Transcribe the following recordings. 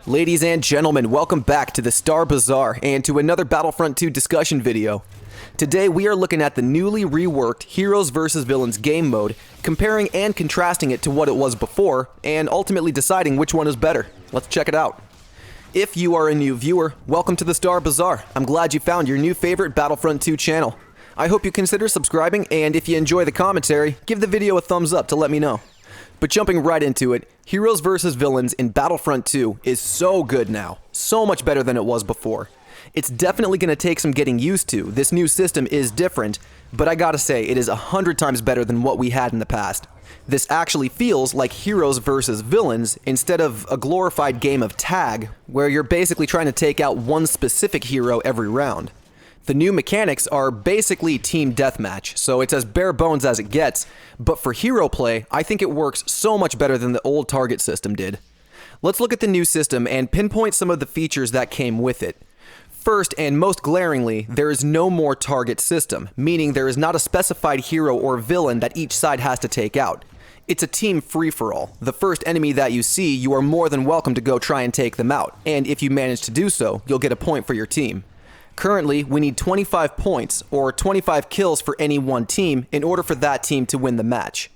Ladies and gentlemen, welcome back to the Star Bazaar and to another Battlefront 2 discussion video. Today we are looking at the newly reworked Heroes vs. Villains game mode, comparing and contrasting it to what it was before, and ultimately deciding which one is better. Let's check it out. If you are a new viewer, welcome to the Star Bazaar. I'm glad you found your new favorite Battlefront 2 channel. I hope you consider subscribing, and if you enjoy the commentary, give the video a thumbs up to let me know. But jumping right into it, Heroes vs. Villains in Battlefront 2 is so good now, so much better than it was before. It's definitely going to take some getting used to. This new system is different, but I gotta say, it is 100 times better than what we had in the past. This actually feels like Heroes vs. Villains instead of a glorified game of tag, where you're basically trying to take out one specific hero every round. The new mechanics are basically team deathmatch, so it's as bare bones as it gets, but for hero play, I think it works so much better than the old target system did. Let's look at the new system and pinpoint some of the features that came with it. First, and most glaringly, there is no more target system, meaning there is not a specified hero or villain that each side has to take out. It's a team free-for-all. The first enemy that you see, you are more than welcome to go try and take them out, and if you manage to do so, you'll get a point for your team. Currently, we need 25 points, or 25 kills for any one team, in order for that team to win the match.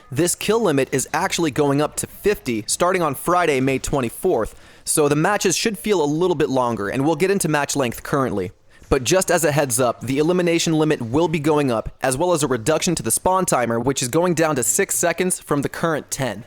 This kill limit is actually going up to 50, starting on Friday, May 24th, so the matches should feel a little bit longer, and we'll get into match length currently. But just as a heads up, the elimination limit will be going up, as well as a reduction to the spawn timer, which is going down to 6 seconds from the current 10.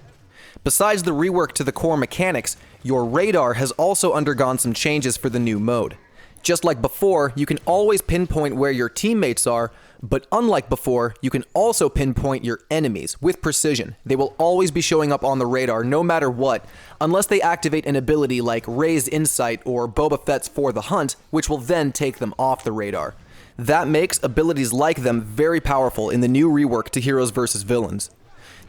Besides the rework to the core mechanics, your radar has also undergone some changes for the new mode. Just like before, you can always pinpoint where your teammates are, but unlike before, you can also pinpoint your enemies with precision. They will always be showing up on the radar no matter what, unless they activate an ability like Raised Insight or Boba Fett's For the Hunt, which will then take them off the radar. That makes abilities like them very powerful in the new rework to Heroes vs. Villains.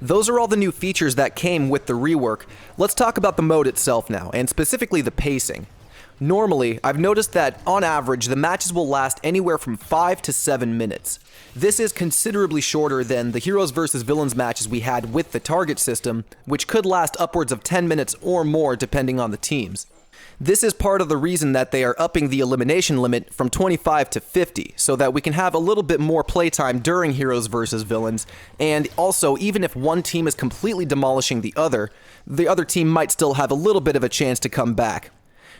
Those are all the new features that came with the rework. Let's talk about the mode itself now, and specifically the pacing. Normally, I've noticed that, on average, the matches will last anywhere from 5 to 7 minutes. This is considerably shorter than the Heroes vs. Villains matches we had with the target system, which could last upwards of 10 minutes or more depending on the teams. This is part of the reason that they are upping the elimination limit from 25 to 50, so that we can have a little bit more playtime during Heroes vs. Villains, and also, even if one team is completely demolishing the other team might still have a little bit of a chance to come back.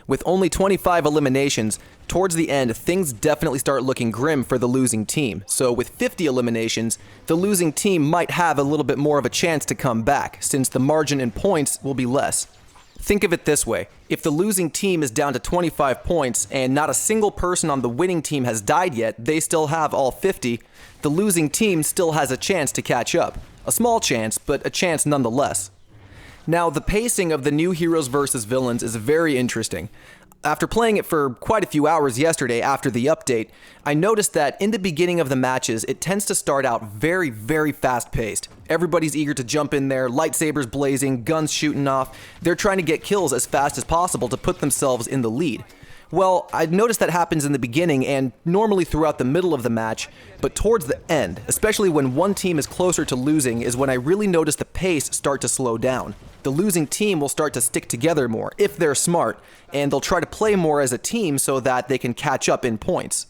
With only 25 eliminations, towards the end, things definitely start looking grim for the losing team. So with 50 eliminations, the losing team might have a little bit more of a chance to come back, since the margin in points will be less. Think of it this way: if the losing team is down to 25 points and not a single person on the winning team has died yet, they still have all 50, the losing team still has a chance to catch up. A small chance, but a chance nonetheless. Now, the pacing of the new Heroes vs. Villains is very interesting. After playing it for quite a few hours yesterday after the update, I noticed that in the beginning of the matches, it tends to start out very, very fast-paced. Everybody's eager to jump in there, lightsabers blazing, guns shooting off. They're trying to get kills as fast as possible to put themselves in the lead. Well, I've noticed that happens in the beginning and normally throughout the middle of the match, but towards the end, especially when one team is closer to losing, is when I really notice the pace start to slow down. The losing team will start to stick together more, if they're smart, and they'll try to play more as a team so that they can catch up in points.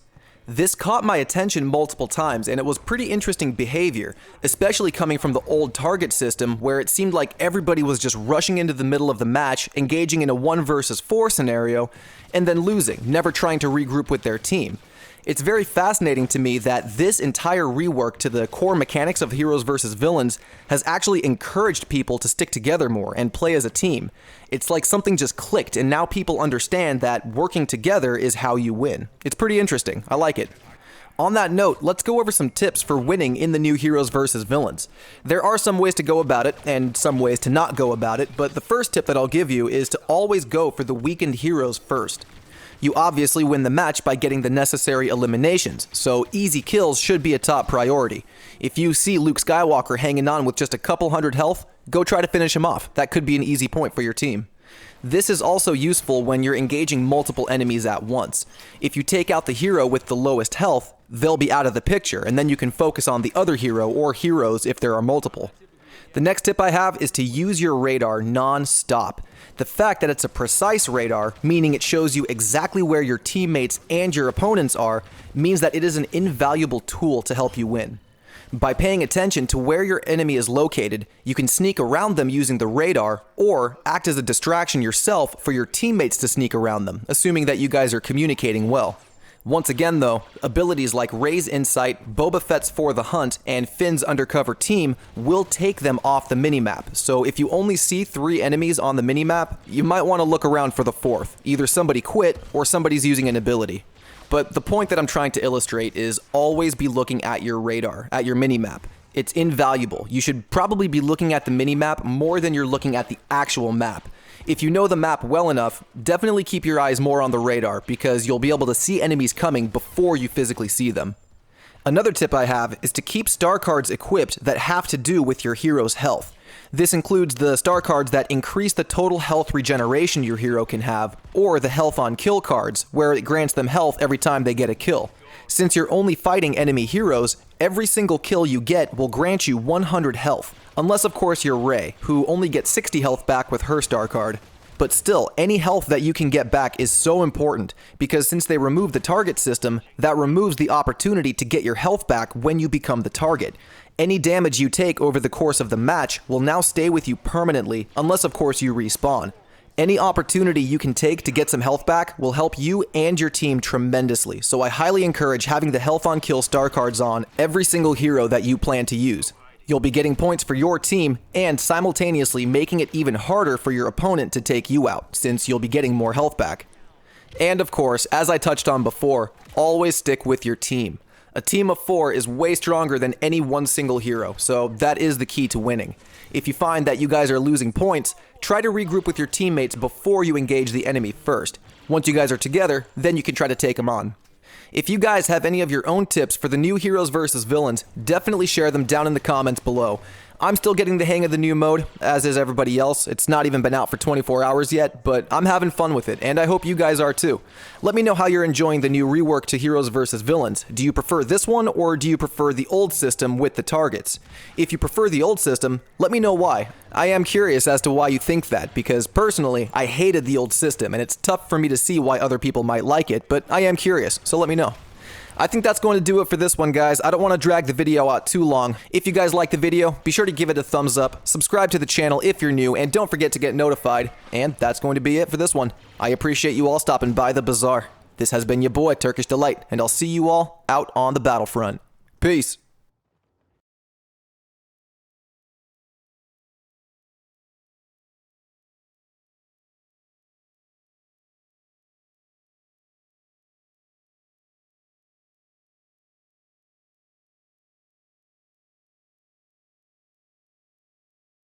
This caught my attention multiple times, and it was pretty interesting behavior, especially coming from the old target system where it seemed like everybody was just rushing into the middle of the match, engaging in a 1 versus 4 scenario, and then losing, never trying to regroup with their team. It's very fascinating to me that this entire rework to the core mechanics of Heroes vs. Villains has actually encouraged people to stick together more and play as a team. It's like something just clicked, and now people understand that working together is how you win. It's pretty interesting. I like it. On that note, let's go over some tips for winning in the new Heroes vs. Villains. There are some ways to go about it, and some ways to not go about it, but the first tip that I'll give you is to always go for the weakened heroes first. You obviously win the match by getting the necessary eliminations, so easy kills should be a top priority. If you see Luke Skywalker hanging on with just a couple hundred health, go try to finish him off. That could be an easy point for your team. This is also useful when you're engaging multiple enemies at once. If you take out the hero with the lowest health, they'll be out of the picture, and then you can focus on the other hero or heroes if there are multiple. The next tip I have is to use your radar non-stop. The fact that it's a precise radar, meaning it shows you exactly where your teammates and your opponents are, means that it is an invaluable tool to help you win. By paying attention to where your enemy is located, you can sneak around them using the radar, or act as a distraction yourself for your teammates to sneak around them, assuming that you guys are communicating well. Once again though, abilities like Rey's Insight, Boba Fett's For the Hunt, and Finn's Undercover Team will take them off the minimap, so if you only see 3 enemies on the minimap, you might want to look around for the 4th. Either somebody quit, or somebody's using an ability. But the point that I'm trying to illustrate is always be looking at your radar, at your minimap. It's invaluable. You should probably be looking at the minimap more than you're looking at the actual map. If you know the map well enough, definitely keep your eyes more on the radar because you'll be able to see enemies coming before you physically see them. Another tip I have is to keep star cards equipped that have to do with your hero's health. This includes the star cards that increase the total health regeneration your hero can have, or the health on kill cards, where it grants them health every time they get a kill. Since you're only fighting enemy heroes, every single kill you get will grant you 100 health, unless of course you're Rey, who only gets 60 health back with her star card. But still, any health that you can get back is so important, because since they remove the target system, that removes the opportunity to get your health back when you become the target. Any damage you take over the course of the match will now stay with you permanently, unless of course you respawn. Any opportunity you can take to get some health back will help you and your team tremendously, so I highly encourage having the health on kill star cards on every single hero that you plan to use. You'll be getting points for your team and simultaneously making it even harder for your opponent to take you out, since you'll be getting more health back. And of course, as I touched on before, always stick with your team. A team of 4 is way stronger than any one single hero, so that is the key to winning. If you find that you guys are losing points, try to regroup with your teammates before you engage the enemy first. Once you guys are together, then you can try to take them on. If you guys have any of your own tips for the new heroes versus villains, definitely share them down in the comments below. I'm still getting the hang of the new mode, as is everybody else. It's not even been out for 24 hours yet, but I'm having fun with it, and I hope you guys are too. Let me know how you're enjoying the new rework to heroes versus villains. Do you prefer this one, or do you prefer the old system with the targets? If you prefer the old system, let me know why. I am curious as to why you think that, because personally, I hated the old system, and it's tough for me to see why other people might like it, but I am curious, so let me know. I think that's going to do it for this one, guys. I don't want to drag the video out too long. If you guys like the video, be sure to give it a thumbs up, subscribe to the channel if you're new, and don't forget to get notified. And that's going to be it for this one. I appreciate you all stopping by the bazaar. This has been your boy, Turkish Delight, and I'll see you all out on the battlefront. Peace.